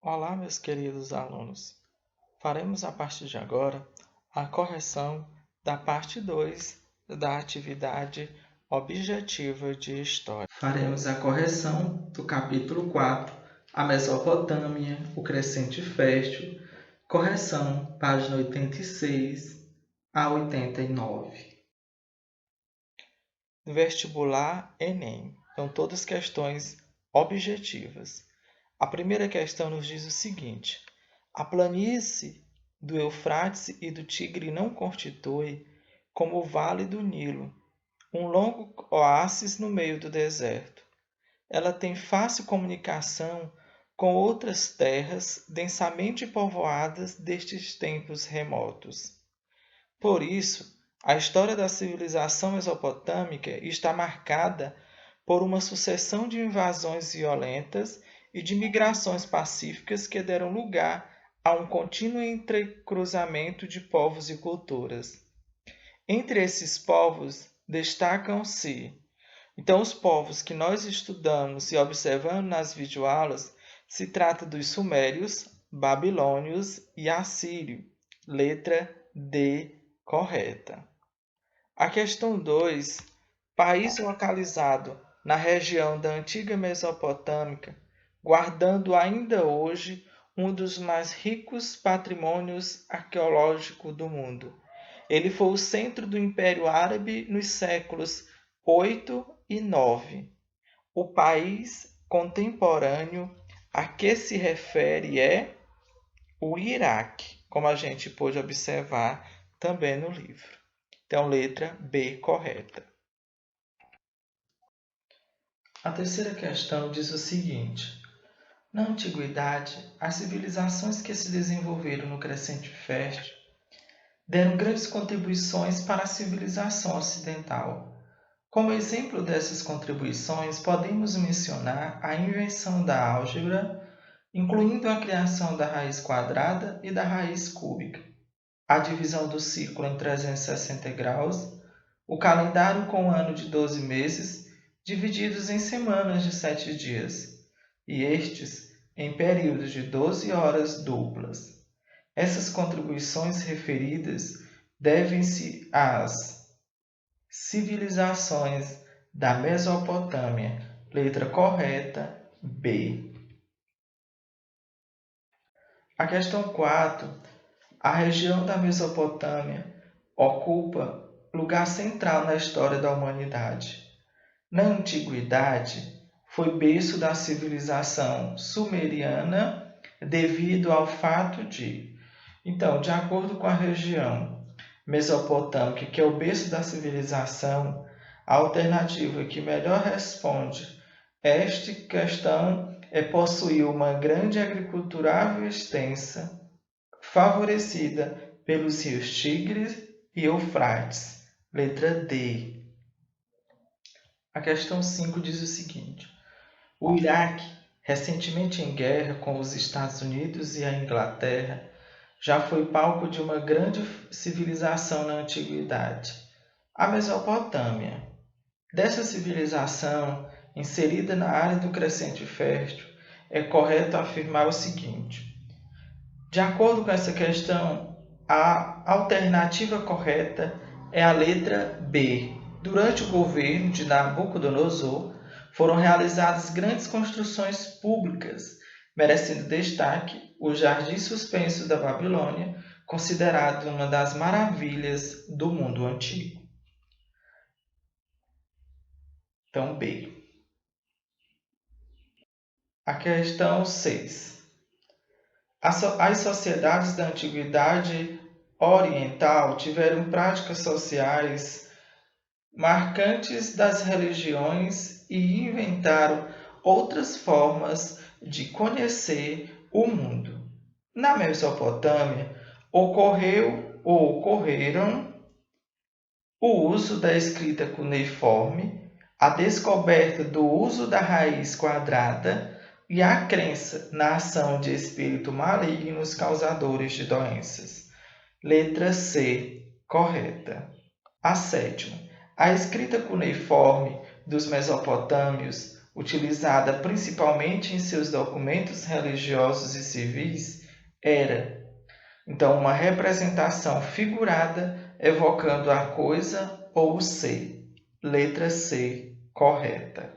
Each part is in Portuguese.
Olá, meus queridos alunos. Faremos a partir de agora a correção da parte 2 da atividade objetiva de História. Faremos a correção do capítulo 4, a Mesopotâmia, o Crescente Fértil, correção, página 86 a 89. Vestibular Enem. São todas questões objetivas. A primeira questão nos diz o seguinte: a planície do Eufrates e do Tigre não constitui, como o Vale do Nilo, um longo oásis no meio do deserto. Ela tem fácil comunicação com outras terras densamente povoadas destes tempos remotos. Por isso, a história da civilização mesopotâmica está marcada por uma sucessão de invasões violentas e de migrações pacíficas que deram lugar a um contínuo entrecruzamento de povos e culturas. Entre esses povos destacam-se, então, os povos que nós estudamos e observamos nas videoaulas, se trata dos sumérios, babilônios e assírio, letra D correta. A questão 2, país localizado na região da antiga Mesopotâmica, guardando ainda hoje um dos mais ricos patrimônios arqueológicos do mundo. Ele foi o centro do Império Árabe nos séculos 8 e 9. O país contemporâneo a que se refere é o Iraque, como a gente pôde observar também no livro. Então, letra B correta. A terceira questão diz o seguinte: na antiguidade, as civilizações que se desenvolveram no Crescente Fértil deram grandes contribuições para a civilização ocidental. Como exemplo dessas contribuições, podemos mencionar a invenção da álgebra, incluindo a criação da raiz quadrada e da raiz cúbica, a divisão do círculo em 360 graus, o calendário com um ano de 12 meses, divididos em semanas de 7 dias, e estes em períodos de 12 horas duplas. Essas contribuições referidas devem-se às civilizações da Mesopotâmia, letra correta B. A questão 4. A região da Mesopotâmia ocupa lugar central na história da humanidade. Na antiguidade, foi berço da civilização sumeriana devido ao fato de, então, de acordo com a região mesopotâmica, que é o berço da civilização, a alternativa que melhor responde esta questão é possuir uma grande agricultura extensa, favorecida pelos rios Tigres e Eufrates. Letra D. A questão 5 diz o seguinte: o Iraque, recentemente em guerra com os Estados Unidos e a Inglaterra, já foi palco de uma grande civilização na antiguidade, a Mesopotâmia. Dessa civilização, inserida na área do Crescente Fértil, é correto afirmar o seguinte: de acordo com essa questão, a alternativa correta é a letra B. Durante o governo de Nabucodonosor, foram realizadas grandes construções públicas, merecendo destaque o Jardim Suspenso da Babilônia, considerado uma das maravilhas do mundo antigo. Então, B. A questão 6. As sociedades da Antiguidade Oriental tiveram práticas sociais marcantes das religiões e inventaram outras formas de conhecer o mundo. Na Mesopotâmia, ocorreram o uso da escrita cuneiforme, a descoberta do uso da raiz quadrada e a crença na ação de espíritos malignos causadores de doenças. Letra C, correta. A sétima. A escrita cuneiforme dos mesopotâmios utilizada principalmente em seus documentos religiosos e civis, era, então, uma representação figurada evocando a coisa ou o ser. Letra C, correta.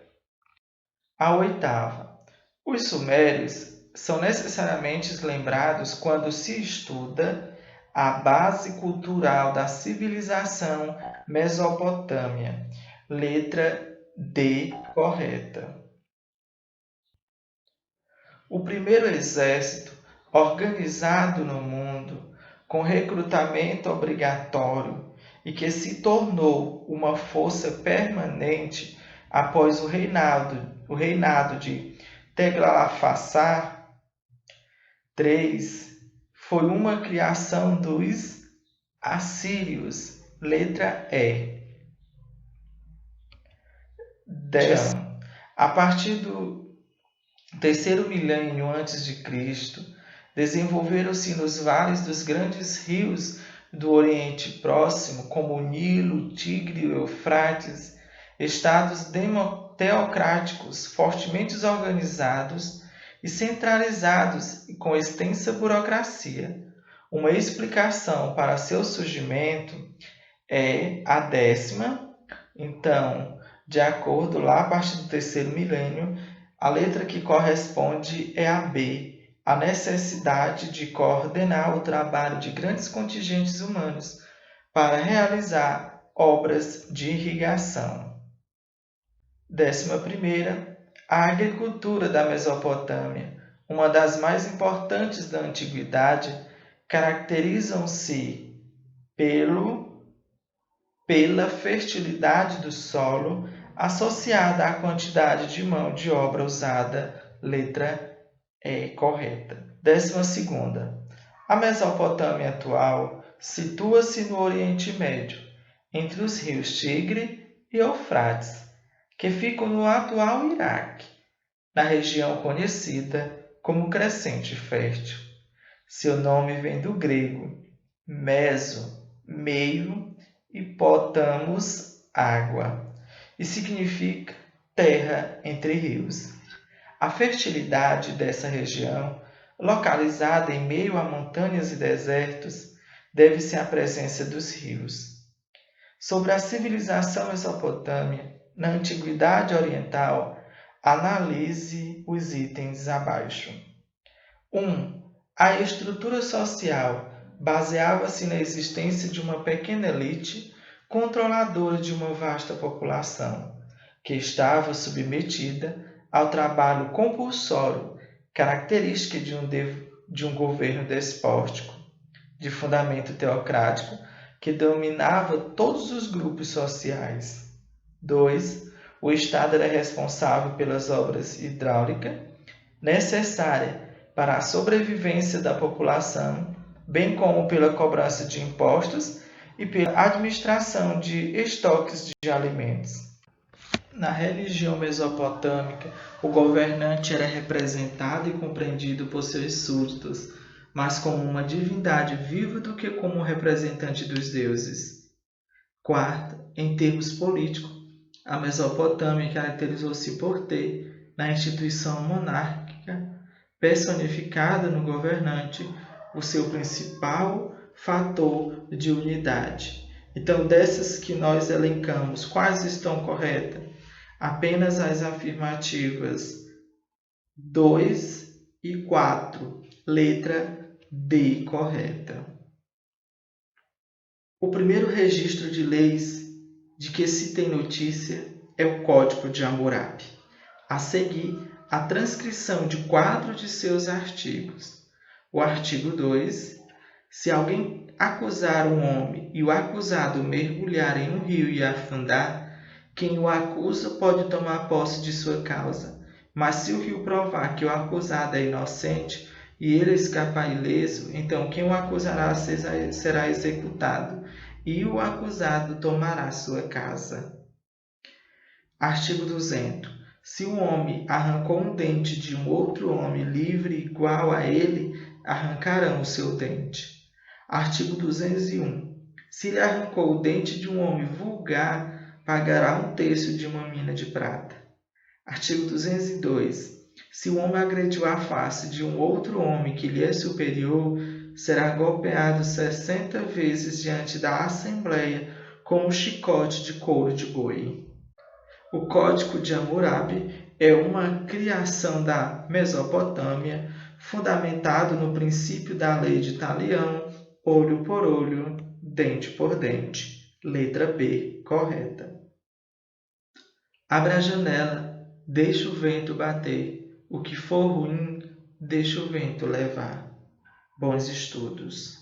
A oitava. Os sumérios são necessariamente lembrados quando se estuda a base cultural da civilização mesopotâmia. Letra D, correta. O primeiro exército organizado no mundo, com recrutamento obrigatório e que se tornou uma força permanente após o reinado de Teglafassar III, foi uma criação dos assírios. Letra E. A partir do terceiro milênio antes de Cristo, desenvolveram-se nos vales dos grandes rios do Oriente Próximo, como o Nilo, o Tigre e o Eufrates, estados teocráticos fortemente organizados e centralizados e com extensa burocracia. Uma explicação para seu surgimento é a 10ª. Então, de acordo lá a partir do terceiro milênio, a letra que corresponde é a B, a necessidade de coordenar o trabalho de grandes contingentes humanos para realizar obras de irrigação. 11ª, a agricultura da Mesopotâmia, uma das mais importantes da antiguidade, caracterizam-se pela fertilidade do solo associada à quantidade de mão de obra usada. Letra E, correta. 12ª. A Mesopotâmia atual situa-se no Oriente Médio, entre os rios Tigre e Eufrates, que ficam no atual Iraque, na região conhecida como Crescente Fértil. Seu nome vem do grego meso, meio, e potamos, água, e significa terra entre rios. A fertilidade dessa região, localizada em meio a montanhas e desertos, deve-se à presença dos rios. Sobre a civilização mesopotâmia, na Antiguidade Oriental, analise os itens abaixo. 1. A estrutura social baseava-se na existência de uma pequena elite controladora de uma vasta população, que estava submetida ao trabalho compulsório, característica de um governo despótico, de fundamento teocrático, que dominava todos os grupos sociais. 2. O Estado era responsável pelas obras hidráulicas necessárias para a sobrevivência da população, bem como pela cobrança de impostos e pela administração de estoques de alimentos. Na religião mesopotâmica, o governante era representado e compreendido por seus súditos, mais como uma divindade viva do que como um representante dos deuses. 4. Em termos políticos, a Mesopotâmia caracterizou-se por ter, na instituição monárquica, personificada no governante, o seu principal fator de unidade. Então, dessas que nós elencamos, quais estão corretas? Apenas as afirmativas 2 e 4. Letra D, correta. O primeiro registro de leis de que se tem notícia é o Código de Hammurabi. A seguir, a transcrição de 4 de seus artigos. O artigo 2. Se alguém acusar um homem e o acusado mergulhar em um rio e afundar, quem o acusa pode tomar posse de sua causa. Mas se o rio provar que o acusado é inocente e ele escapar ileso, então quem o acusará será executado e o acusado tomará sua casa. Artigo 200. Se um homem arrancou um dente de um outro homem livre igual a ele, arrancarão o seu dente. Artigo 201. Se ele arrancou o dente de um homem vulgar, pagará 1/3 de uma mina de prata. Artigo 202. Se o homem agrediu a face de um outro homem que lhe é superior, será golpeado 60 vezes diante da Assembleia com um chicote de couro de boi. O Código de Hammurabi é uma criação da Mesopotâmia, fundamentado no princípio da lei de Talião, olho por olho, dente por dente. Letra B, correta. Abra a janela, deixa o vento bater. O que for ruim, deixa o vento levar. Bons estudos.